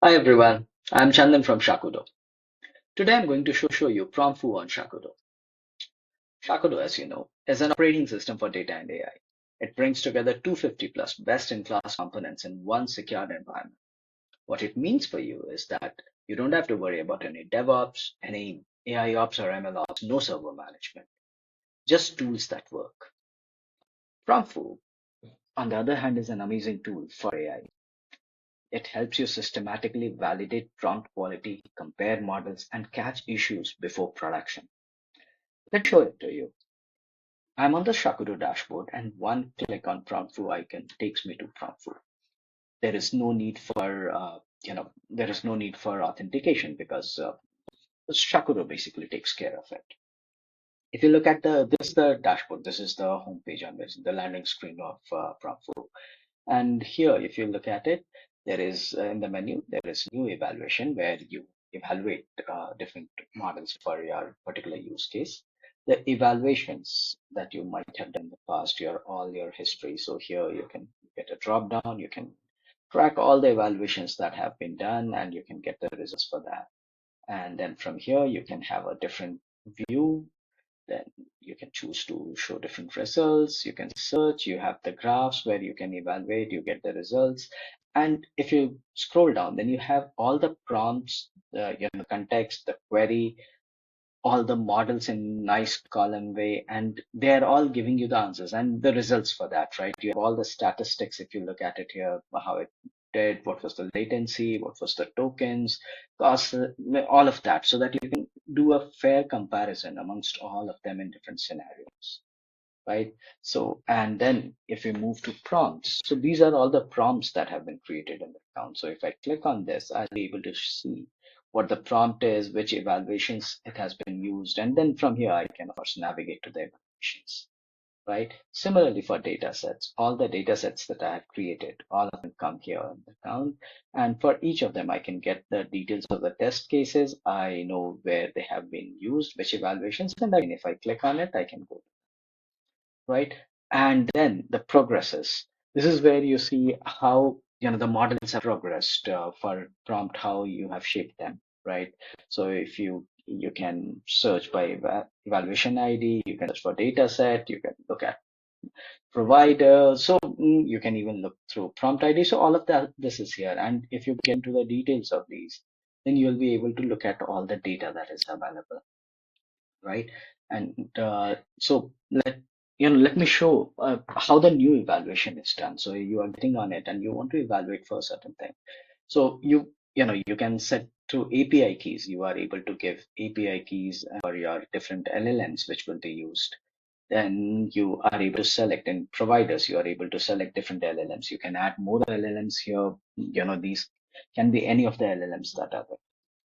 Hi everyone, I'm Chandan from Shakudo. Today I'm going to show you Promptfoo on Shakudo. Shakudo, as you know, is an operating system for data and AI. It brings together 250 plus best-in-class components in one secured environment. What it means for you is that you don't have to worry about any DevOps, any AI ops or ML ops, no server management, just tools that work. Promptfoo, on the other hand, is an amazing tool for AI. It helps you systematically validate prompt quality, compare models, and catch issues before production. Let's show it to you. I'm on the Shakudo dashboard, and one click on Promptfoo icon takes me to Promptfoo. There is no need for there is no need for authentication because Shakudo basically takes care of it. If you look at this is the dashboard. This is the home page on this, the landing screen of Promptfoo. And here, if you look at it, there is in the menu, there is new evaluation where you evaluate different models for your particular use case. The evaluations that you might have done in the past, all your history. So here you can get a drop down, you can track all the evaluations that have been done, and you can get the results for that. And then from here, you can have a different view. Then you can choose to show different results. You can search. You have the graphs where you can evaluate. You get the results. And if you scroll down, then you have all the prompts, the context, the query, all the models in nice column way, and they're all giving you the answers and the results for that, right? You have all the statistics if you look at it here, how it did, what was the latency, what was the tokens, cost, all of that, so that you can do a fair comparison amongst all of them in different scenarios, right? So, and then if we move to prompts, so these are all the prompts that have been created in the account. So if I click on this, I'll be able to see what the prompt is, which evaluations it has been used, and then from here I can of course navigate to the evaluations, right? Similarly for data sets, all the data sets that I have created, all of them come here in the account, and for each of them I can get the details of the test cases. I know where they have been used, which evaluations, and again if I click on it, I can go, right? And then the progresses. This is where you see how the models have progressed for prompt, how you have shaped them, right? So if you can search by evaluation ID, you can search for data set, you can look at provider, so you can even look through prompt ID. So all of that, this is here. And if you get into the details of these, then you'll be able to look at all the data that is available, right? And so let me show how the new evaluation is done. So you are getting on it and you want to evaluate for a certain thing. So you can set through API keys. You are able to give API keys for your different LLMs which will be used. Then you are able to select in providers. You are able to select different LLMs. You can add more LLMs here. These can be any of the LLMs that are there,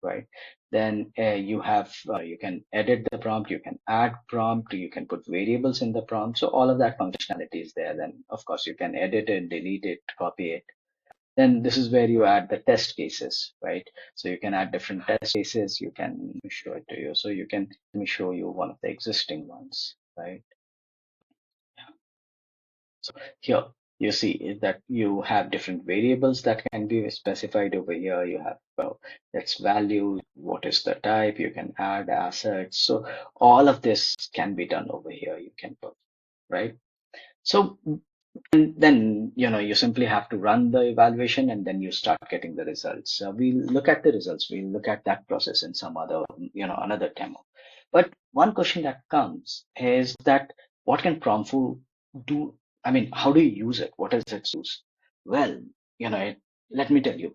right? Then you can edit the prompt, you can add prompt, you can put variables in the prompt. So all of that functionality is there. Then of course you can edit it, delete it, copy it. Then this is where you add the test cases, right? So you can add different test cases. You can show it to you. So you can let me show you one of the existing ones, right? So here you see that you have different variables that can be specified over here. You have its value, what is the type, you can add assets. So all of this can be done over here. You can put, right? So and then you simply have to run the evaluation and then you start getting the results. We'll look at the results. We'll look at that process in some other, another demo. But one question that comes is that what can Promptfoo do? I mean, how do you use it? What is its use? Well, let me tell you,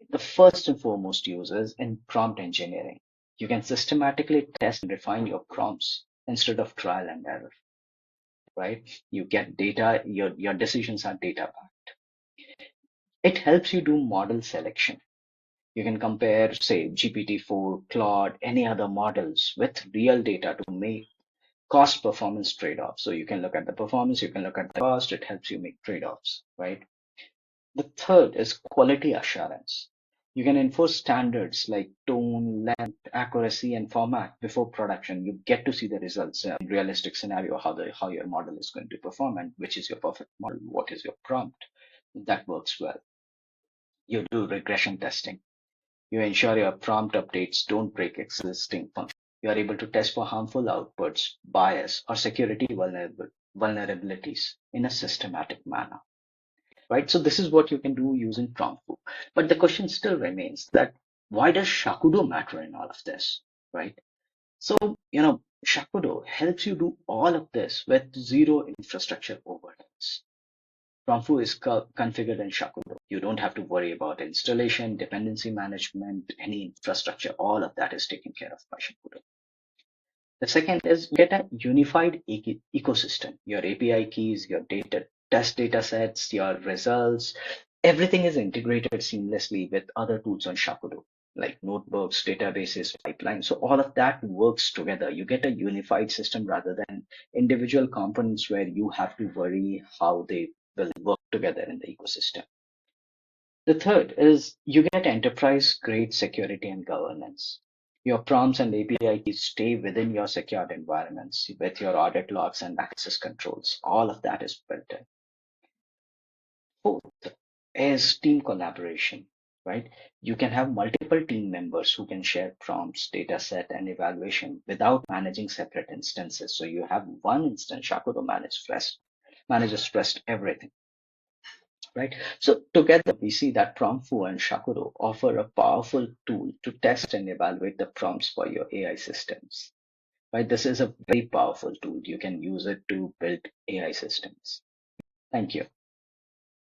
the first and foremost use is in prompt engineering. You can systematically test and refine your prompts instead of trial and error, right? You get data, your decisions are data backed. It helps you do model selection. You can compare, say, GPT-4, Claude, any other models with real data to make cost performance trade-offs. So you can look at the performance, you can look at the cost, it helps you make trade-offs, right? The third is quality assurance. You can enforce standards like tone, length, accuracy, and format before production. You get to see the results in realistic scenario, how your model is going to perform and which is your perfect model, what is your prompt. That works well. You do regression testing. You ensure your prompt updates don't break existing functions. You are able to test for harmful outputs, bias, or security vulnerabilities in a systematic manner. Right? So this is what you can do using Promptfoo. But the question still remains that why does Shakudo matter in all of this? Right? So, Shakudo helps you do all of this with zero infrastructure overheads. Promptfoo is configured in Shakudo. You don't have to worry about installation, dependency management, any infrastructure. All of that is taken care of by Shakudo. The second is get a unified ecosystem. Your API keys, your test data sets, your results, everything is integrated seamlessly with other tools on Shakudo, like notebooks, databases, pipelines. So all of that works together. You get a unified system rather than individual components where you have to worry how they will work together in the ecosystem. The third is you get enterprise-grade security and governance. Your prompts and API keys stay within your secured environments with your audit logs and access controls. All of that is built in. Fourth is team collaboration, right? You can have multiple team members who can share prompts, data set, and evaluation without managing separate instances. So you have one instance, Shakudo manages rest everything. Right. So together we see that Promptfoo and Shakudo offer a powerful tool to test and evaluate the prompts for your AI systems. Right. This is a very powerful tool. You can use it to build AI systems. Thank you.